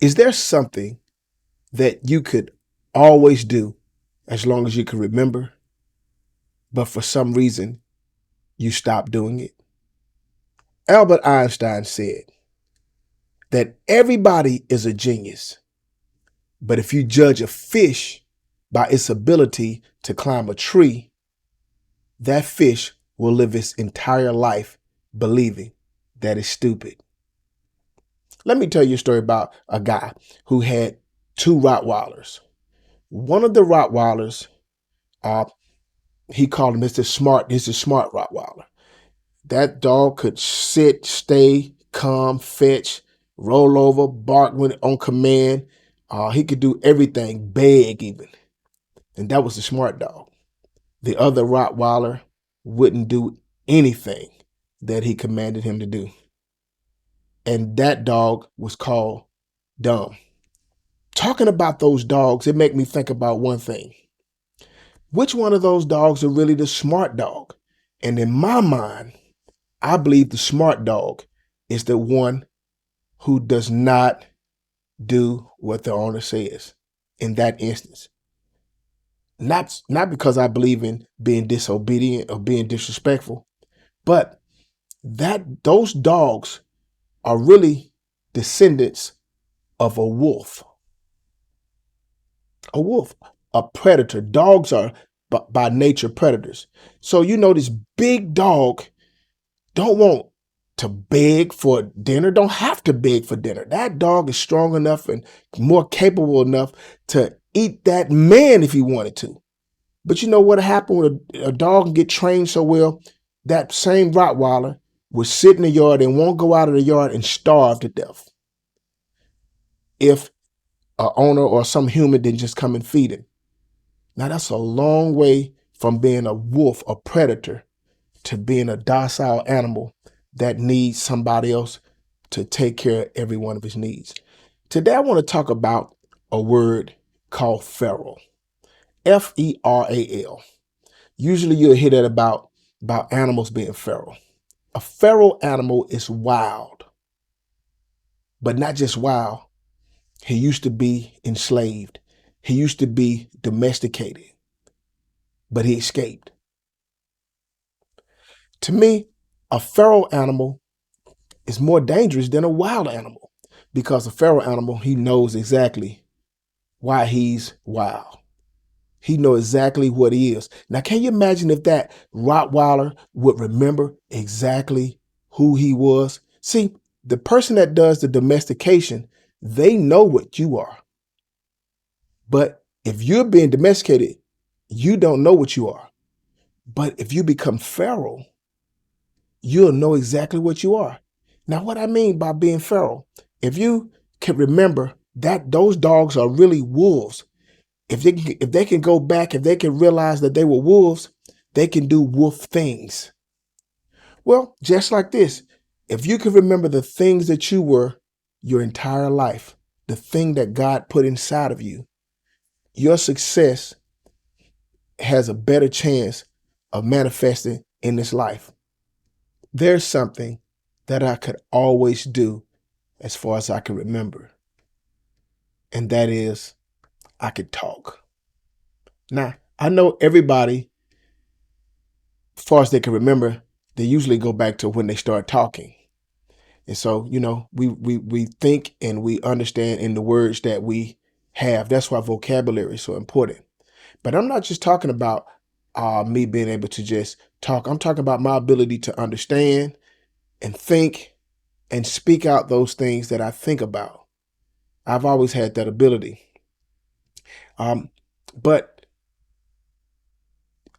Is there something that you could always do as long as you can remember, but for some reason you stop doing it? Albert Einstein said that everybody is a genius, but if you judge a fish by its ability to climb a tree, that fish will live its entire life believing that it's stupid. Let me tell you a story about a guy who had two Rottweilers. One of the Rottweilers, uh, he called him Mr. Smart. He's a smart Rottweiler. That dog could sit, stay, come, fetch, roll over, bark when on command. He could do everything, beg even. And that was the smart dog. The other Rottweiler wouldn't do anything that he commanded him to do. And that dog was called dumb. Talking about those dogs, it made me think about one thing. Which one of those dogs are really the smart dog? And in my mind, I believe the smart dog is the one who does not do what the owner says in that instance. Not because I believe in being disobedient or being disrespectful, but that those dogs are really descendants of a wolf. A wolf, a predator. Dogs are by nature predators. So this big dog don't want to beg for dinner, don't have to beg for dinner. That dog is strong enough and more capable enough to eat that man if he wanted to. But you know what happened when a dog can get trained so well? That same Rottweiler would sit in the yard and won't go out of the yard and starve to death if a owner or some human didn't just come and feed him. Now that's a long way from being a wolf, a predator, to being a docile animal that needs somebody else to take care of every one of his needs. Today I want to talk about a word called feral. Feral. Usually you'll hear that about animals being feral. A feral animal is wild, but not just wild. He used to be enslaved. He used to be domesticated, but he escaped. To me, a feral animal is more dangerous than a wild animal because a feral animal, he knows exactly why he's wild. He knows exactly what he is. Now, can you imagine if that Rottweiler would remember exactly who he was? See, the person that does the domestication, they know what you are. But if you're being domesticated, you don't know what you are. But if you become feral, you'll know exactly what you are. Now, what I mean by being feral, if you can remember that those dogs are really wolves, if they can go back, if they can realize that they were wolves, they can do wolf things. Well, just like this, if you can remember the things that you were your entire life, the thing that God put inside of you, your success has a better chance of manifesting in this life. There's something that I could always do as far as I can remember, and that is I could talk. Now, I know everybody, as far as they can remember, they usually go back to when they start talking. And so, we think and we understand in the words that we have. That's why vocabulary is so important. But I'm not just talking about me being able to just talk. I'm talking about my ability to understand and think and speak out those things that I think about. I've always had that ability. But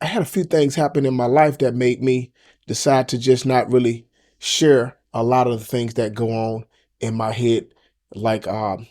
I had a few things happen in my life that made me decide to just not really share a lot of the things that go on in my head like I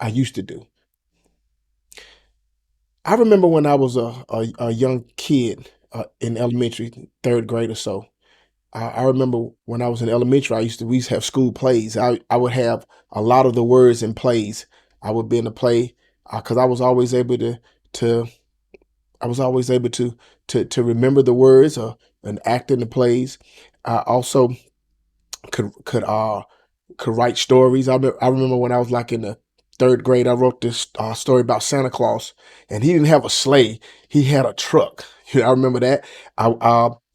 used to do. I remember when I was a young kid in elementary, third grade or so. I remember when I was in elementary, we used to have school plays. I would have a lot of the words in plays. I would be in a play because I was always able to I was always able to remember the words and act in the plays. I also could write stories. I remember when I was like in the third grade, I wrote this story about Santa Claus, and he didn't have a sleigh; he had a truck. I remember that.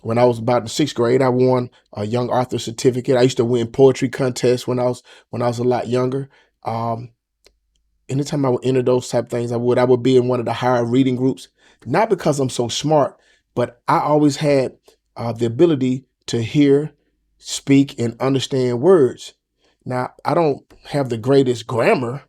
When I was about in sixth grade, I won a young author certificate. I used to win poetry contests when I was a lot younger. Um, Anytime I would enter those type of things, I would be in one of the higher reading groups, not because I'm so smart, but I always had the ability to hear, speak, and understand words. Now I don't have the greatest grammar,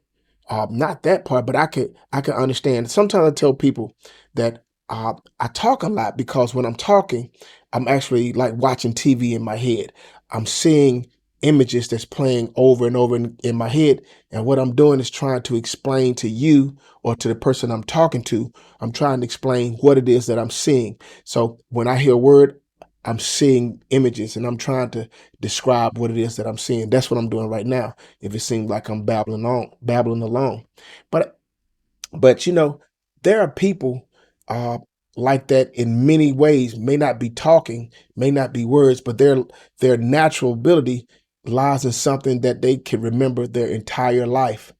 not that part, but I could understand. Sometimes I tell people that I talk a lot because when I'm talking, I'm actually like watching TV in my head. I'm seeing images that's playing over and over in my head, and what I'm doing is trying to explain to you or to the person I'm talking to. I'm trying to explain what it is that I'm seeing. So when I hear a word, I'm seeing images and I'm trying to describe what it is that I'm seeing. That's what I'm doing right now. If it seems like I'm babbling along. But there are people uh like that in many ways, may not be talking, may not be words, but their natural ability lies in something that they can remember their entire life,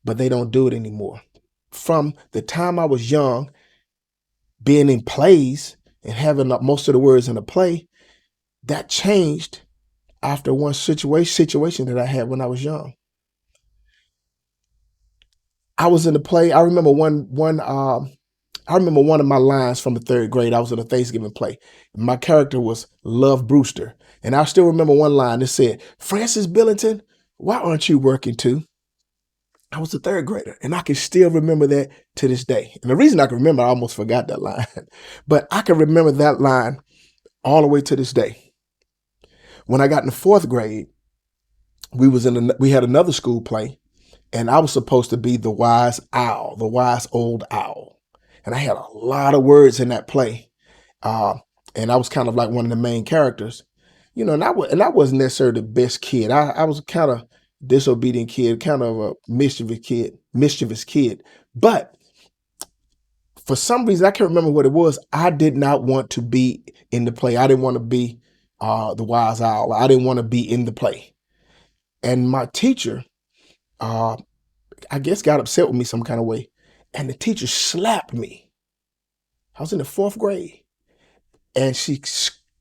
but they don't do it anymore. From the time I was young, being in plays and having most of the words in a play, that changed after one situation that I had when I was young. I was in the play. I remember one of my lines from the third grade. I was in a Thanksgiving play. My character was Love Brewster. And I still remember one line that said, "Francis Billington, why aren't you working too?" I was a third grader, and I can still remember that to this day. And the reason I can remember, I almost forgot that line, but I can remember that line all the way to this day. When I got in the fourth grade, we had another school play, and I was supposed to be the wise owl, the wise old owl. And I had a lot of words in that play. Uh, and I was kind of like one of the main characters, and I wasn't necessarily the best kid. I was kind of disobedient kid, kind of a mischievous kid. But for some reason, I can't remember what it was. I did not want to be in the play. I didn't want to be the wise owl. I didn't want to be in the play. And my teacher, uh, I guess, got upset with me some kind of way, and the teacher slapped me. I was in the fourth grade, and she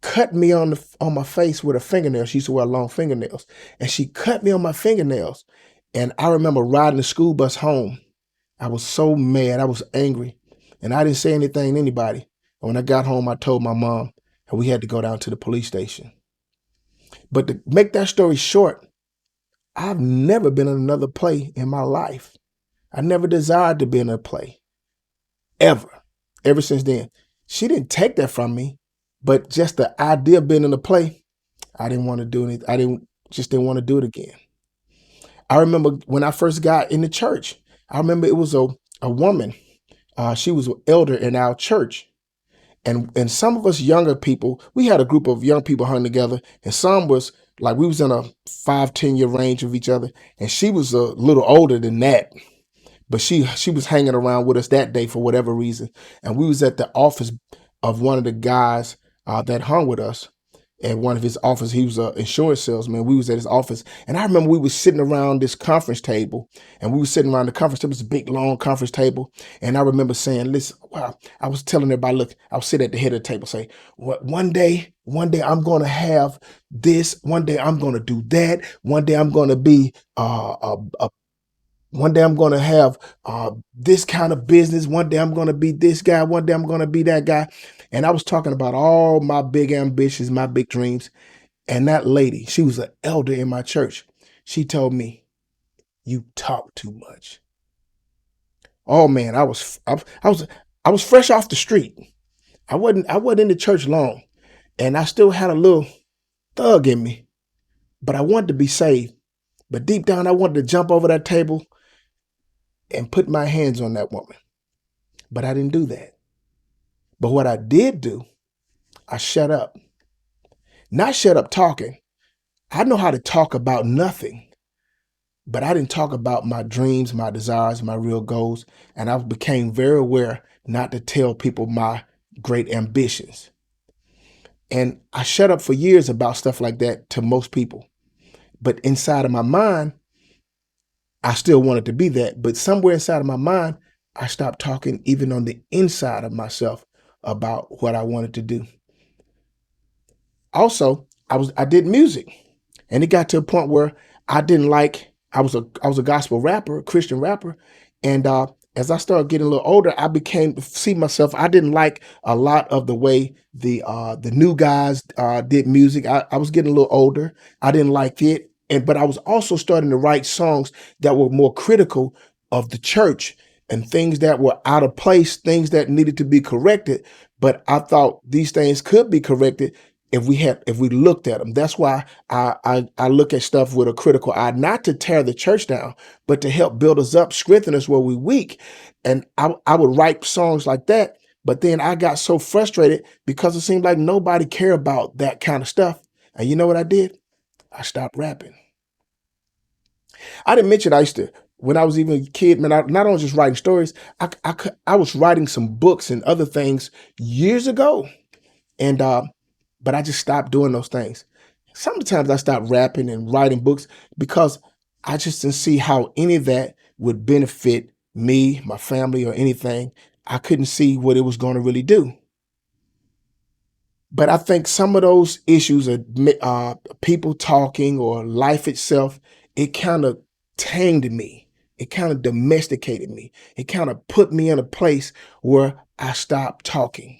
cut me on my face with a fingernail. She used to wear long fingernails, and she cut me on my fingernails. And I remember riding the school bus home. I was so mad. I was angry, and I didn't say anything to anybody. And when I got home, I told my mom, and we had to go down to the police station. But to make that story short, I've never been in another play in my life. I never desired to be in a play ever, ever since then. She didn't take that from me, but just the idea of being in a play, I didn't want to do it. Didn't want to do it again. I remember when I first got in the church, I remember it was a woman. She was an elder in our church. And some of us younger people, we had a group of young people hung together, and some was like we was in a 5, 10 year range of each other, and she was a little older than that. But she was hanging around with us that day for whatever reason, and we was at the office of one of the guys that hung with us. At one of his office, he was an insurance salesman. We was at his office, and I remember we was sitting around this conference table, and we was sitting around the conference table. It was a big, long conference table, and I remember saying, "Listen, wow." I was telling everybody, "Look, I'll sit at the head of the table, say, one day I'm going to have this. One day I'm going to do that. One day I'm going to be one day I'm going to have this kind of business. One day I'm going to be this guy. One day I'm going to be that guy." And I was talking about all my big ambitions, my big dreams. And that lady, she was an elder in my church. She told me, "You talk too much." Oh man, I was fresh off the street. I wasn't in the church long, and I still had a little thug in me, but I wanted to be saved. But deep down, I wanted to jump over that table and put my hands on that woman. But I didn't do that. But what I did do, I shut up. Not shut up talking. I know how to talk about nothing, but I didn't talk about my dreams, my desires, my real goals. And I became very aware not to tell people my great ambitions. And I shut up for years about stuff like that to most people. But inside of my mind, I still wanted to be that, but somewhere inside of my mind, I stopped talking even on the inside of myself about what I wanted to do. Also, I did music, and it got to a point where I didn't like. I was a gospel rapper, a Christian rapper, and as I started getting a little older, I became see myself. I didn't like a lot of the way the new guys did music. I was getting a little older. I didn't like it, and but I was also starting to write songs that were more critical of the church and things that were out of place, things that needed to be corrected. But I thought these things could be corrected if we looked at them. That's why I look at stuff with a critical eye, not to tear the church down, but to help build us up, strengthen us where we're weak. And I would write songs like that. But then I got so frustrated because it seemed like nobody cared about that kind of stuff. And you know what I did? I stopped rapping. I didn't mention I used to, when I was even a kid, man, I not only just writing stories, I was writing some books and other things years ago. And but I just stopped doing those things. Sometimes I stopped rapping and writing books because I just didn't see how any of that would benefit me, my family, or anything. I couldn't see what it was going to really do. But I think some of those issues of people talking or life itself, it kind of tamed me. It kind of domesticated me. It kind of put me in a place where I stopped talking.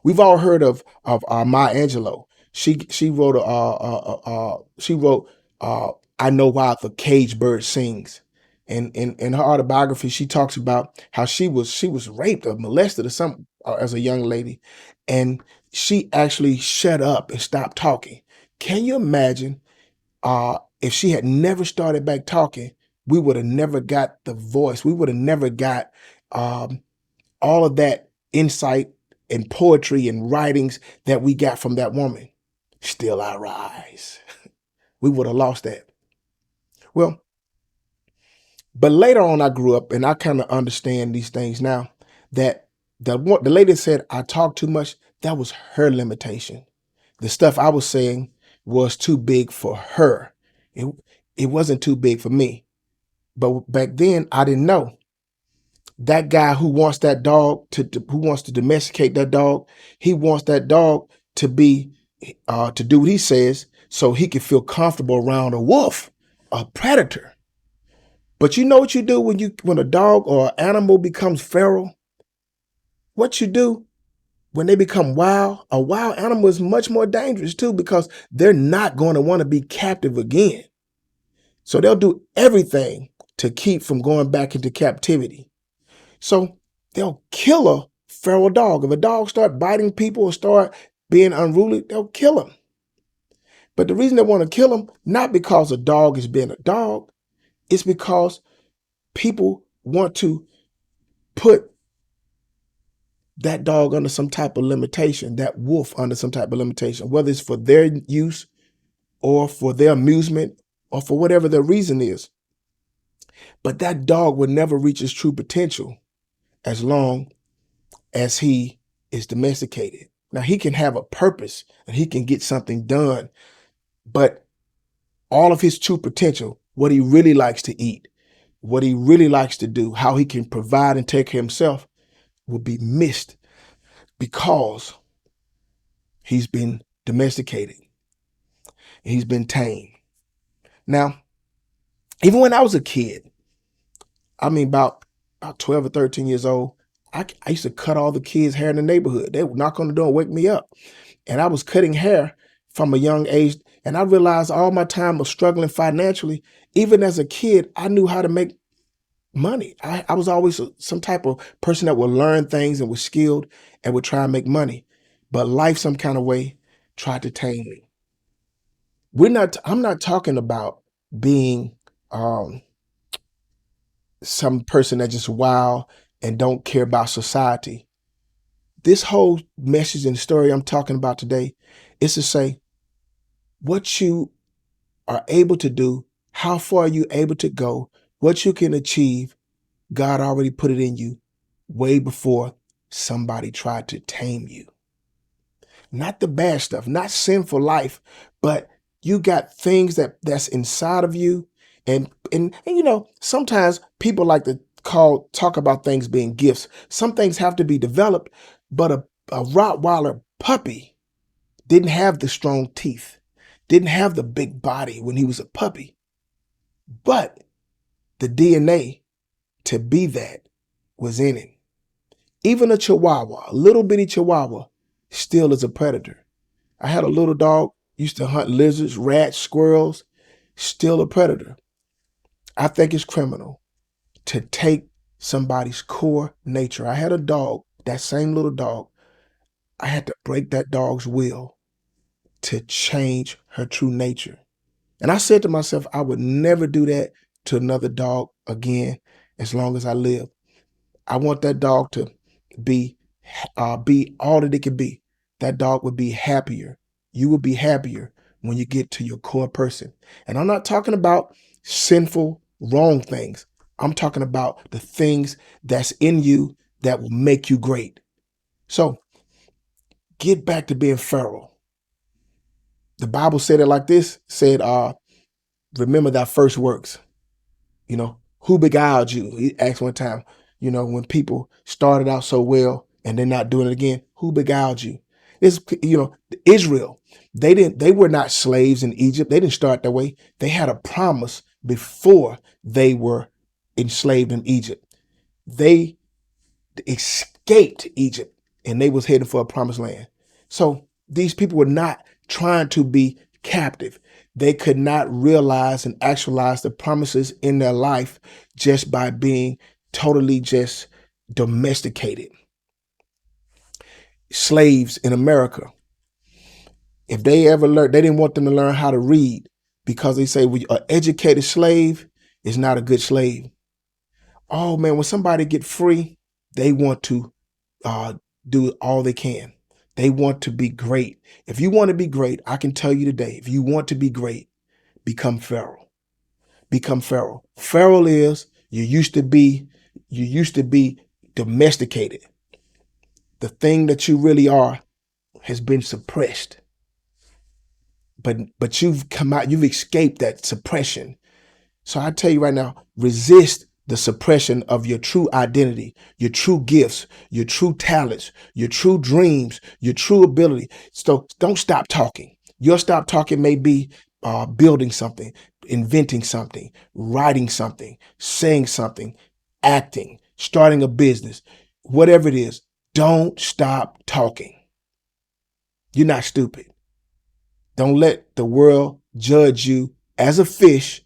We've all heard of Maya Angelou. She wrote she wrote I Know Why the Caged Bird Sings. And in her autobiography, she talks about how she was raped or molested or something as a young lady, and she actually shut up and stopped talking. Can you imagine if she had never started back talking? We would have never got the voice. We would have never got um, all of that insight and poetry and writings that we got from that woman. Still I rise. We would have lost that. Well, but later on I grew up and I kind of understand these things now that the lady said I talk too much, that was her limitation. The stuff I was saying was too big for her. It it wasn't too big for me. But back then I didn't know. That guy who wants that dog who wants to domesticate that dog, he wants that dog to be to do what he says so he can feel comfortable around a wolf, a predator. But you know what you do when a dog or an animal becomes feral? What you do when they become wild, a wild animal is much more dangerous too because they're not going to want to be captive again. So they'll do everything to keep from going back into captivity. So they'll kill a feral dog. If a dog start biting people or start being unruly, they'll kill him. But the reason they want to kill him, not because a dog is being a dog, it's because people want to put that dog under some type of limitation, that wolf under some type of limitation, whether it's for their use or for their amusement or for whatever their reason is. But that dog will never reach his true potential as long as he is domesticated. Now he can have a purpose and he can get something done, but all of his true potential, what he really likes to eat, what he really likes to do, how he can provide and take care of himself will be missed because he's been domesticated. He's been tamed. Now, even when I was a kid, I mean about 12 or 13 years old, I used to cut all the kids' hair in the neighborhood. They would knock on the door and wake me up. And I was cutting hair from a young age. And I realized all my time was struggling financially. Even as a kid, I knew how to make money. I was always some type of person that would learn things and was skilled and would try and make money. But life, some kind of way, tried to tame me. I'm not talking about being um, some person that just wild and don't care about society. This whole message and story I'm talking about today is to say what you are able to do, how far are you able to go, what you can achieve. God already put it in you way before somebody tried to tame you. Not the bad stuff, not sinful life, but you got things that's inside of you. And And you know, sometimes people like to talk about things being gifts. Some things have to be developed, but a Rottweiler puppy didn't have the strong teeth, didn't have the big body when he was a puppy, but the DNA to be that was in him. Even a Chihuahua, a little bitty Chihuahua, still is a predator. I had a little dog, used to hunt lizards, rats, squirrels, still a predator. I think it's criminal to take somebody's core nature. I had a dog, that same little dog. I had to break that dog's will to change her true nature. And I said to myself, I would never do that to another dog again as long as I live. I want that dog to be be all that it can be. That dog would be happier. You will be happier when you get to your core person. And I'm not talking about sinful, wrong things. I'm talking about the things that's in you that will make you great. So get back to being feral. The Bible said it like this, said, remember thy first works. You know, who beguiled you? He asked one time, you know, when people started out so well and they're not doing it again, who beguiled you? It's, you know, Israel, they were not slaves in Egypt. They didn't start that way. They had a promise before they were enslaved in Egypt. They escaped Egypt and they was heading for a promised land. So these people were not trying to be captive. They could not realize and actualize the promises in their life just by being totally just domesticated. Slaves in America, if they ever learned, they didn't want them to learn how to read because they say, well, an educated slave is not a good slave. Oh man, when somebody get free, they want to uh, do all they can. They want to be great. If you want to be great, I can tell you today, if you want to be great, become feral. Become feral. Feral is you used to be domesticated. The thing that you really are has been suppressed. But you've come out, you've escaped that suppression. So I tell you right now, resist the suppression of your true identity, your true gifts, your true talents, your true dreams, your true ability. So don't stop talking. Your stop talking may be building something, inventing something, writing something, saying something, acting, starting a business, whatever it is. Don't stop talking. You're not stupid. Don't let the world judge you as a fish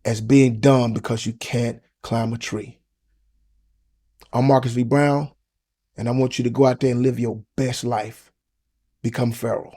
as being dumb because you can't climb a tree. I'm Marcus V. Brown, and I want you to go out there and live your best life. Become feral.